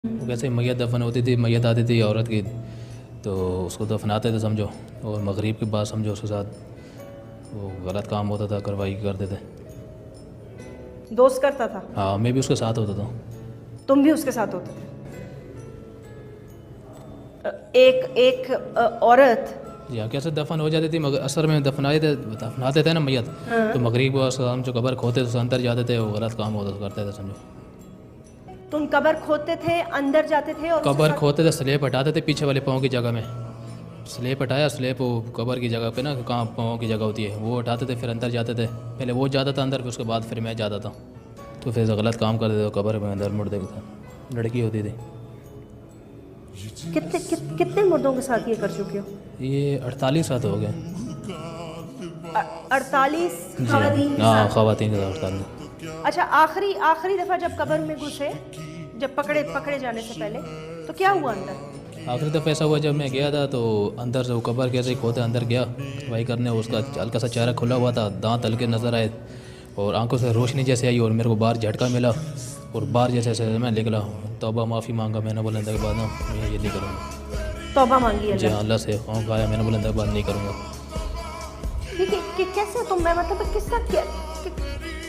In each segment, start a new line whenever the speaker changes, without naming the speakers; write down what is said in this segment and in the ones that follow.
वो कैसे मैयत दफन होती थी, मैयत आती थी औरत की, तो उसको दफनाते थे समझो, और मगरिब के बाद समझो उसके साथ वो गलत काम होता था, कार्रवाई करते थे।
दोस्त करता था?
हाँ, मैं भी उसके साथ होता था।
तुम भी उसके साथ होते थे? एक एक औरत
या कैसे दफन हो जाती थी, मगर असर में दफनाते थे ना मैयत, तो मगरिब को हम जो कब्र खोते थे अंदर जाते थे, वो गलत काम होता करते थे समझो।
तुम कब्र खोदते थे, अंदर जाते थे और
कब्र खोते थे, स्लेब हटाते थे पीछे वाले पाँव की जगह में, स्लेब हटाया, स्लेब वो कब्र की जगह पे ना, कहाँ पाँव की जगह होती है, वो हटाते थे, फिर अंदर जाते थे। पहले वो जाता था अंदर, फिर उसके बाद फिर मैं जाता था, तो फिर गलत काम करते थे, कब्र में अंदर मुर्दे था, लड़की होती थी।
कितने मुर्दों के साथ ये कर चुके हो?
ये 48 साल हो गए।
48
जी हाँ, ख़वातीन के 48।
अच्छा, आखिरी दफा जब कब्र में घुसे, जब पकड़े जाने से पहले, तो क्या हुआ अंदर?
आखिरी दफ़ा ऐसा हुआ जब मैं गया था, तो अंदर से वो कब्र कैसे ही खोते अंदर गया भाई करने, उसका हल्का सा चेहरा खुला हुआ था, दांत हल्के नज़र आए और आंखों से रोशनी जैसे आई, और मेरे को बाहर झटका मिला और बाहर जैसे मैं निकला, तौबा माफ़ी मांगा मैंने, बुलंद के बाद ना मैं ये नहीं करूँगा।
तौबा मांगी
जी हाँ, अल्लाह से खौफ आया, मैंने बुलंद के बाद नहीं करूँगा।
कैसे तुम, मैं मतलब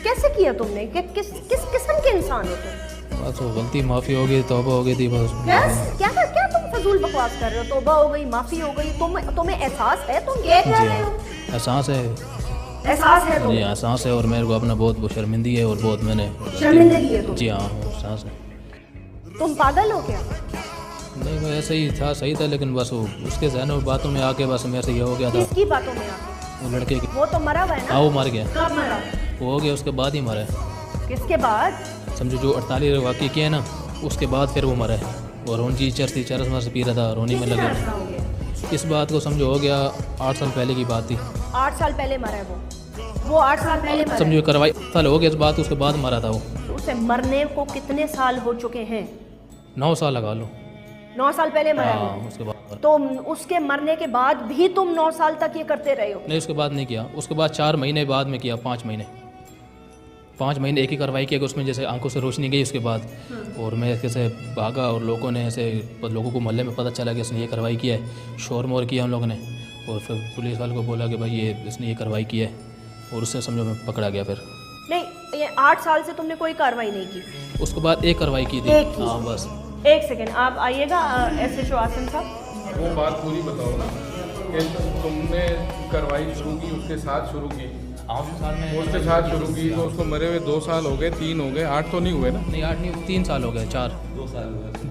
कैसे किया तुमने? किस किस्म के इंसान हो तुम?
बस वो गलती माफ़ी हो गई, तौबा हो गई थी बस।
क्या तुम फजूल बकवास कर रहे हो? तौबा हो गई, माफी हो गई, तुम्हें एहसास है तुम ये कर रहे हो?
एहसास है,
एहसास है
जी एहसास है, और मेरे को अपना बहुत शर्मिंदगी है, और बहुत मैंने
शर्मिंदगी है तुम?
जी हाँ, एहसास है।
तुम पागल हो क्या?
नहीं, वो ऐसे ही था, सही था, लेकिन बस वो उसके जहनों में बातों में आके बस मेरे से ये हो गया था।
किसकी बातों में आके?
वो लड़के की।
वो तो मरा हुआ है ना?
हाँ, वो मर गया।
कब मरा?
वो हो गया, उसके बाद ही मरा है।
किसके बाद?
समझो जो 48 वाक़ई किए ना, उसके बाद फिर वो मरा है, और रोनी चरस मरस पी रहा था, रोनी में लगे। इस बात को समझो हो गया 8 साल पहले की बात थी।
8 साल पहले मरा है वो 8 साल पहले मरा है।
समझो कार्रवाई साल हो गया इस बात, उसके बाद मरा था वो।
तो उसे मरने को कितने साल हो चुके हैं?
9 साल लगा लो।
9 साल पहले मरा
हाँ,
है।
उसके बाद।
तो उसके मरने के बाद भी तुम 9 साल तक ये करते रहे हो?
नहीं, उसके बाद नहीं किया, उसके बाद 4 महीने बाद में किया, 5 महीने एक ही कार्रवाई किया कि उसमें जैसे आंखों से रोशनी गई उसके बाद, और मैं कैसे भागा, और लोगों ने ऐसे, लोगों को मोहल्ले में पता चला कि इसने ये कार्रवाई किया है, शोर मोर किया उन लोगों ने, और फिर पुलिस वाले को बोला कि भाई ये इसने ये कार्रवाई की है, और उससे समझो मैं पकड़ा गया। फिर
नहीं, ये 8 साल से तुमने कोई कार्रवाई नहीं की?
उसके बाद एक कार्रवाई की थी।
एक की?
हाँ बस।
एक सेकेंड, आप आइएगा SHO आसिम साहब।
वो बात पूरी बताओ ना कि तुमने कार्रवाई शुरू की, उसके साथ शुरू की, उसके साथ शुरू की, तो उसको मरे हुए 2 साल हो गए, 3 हो गए, 8 तो नहीं हुए ना?
नहीं, 8 नहीं, 3 साल हो गए, 4 2 साल हुए।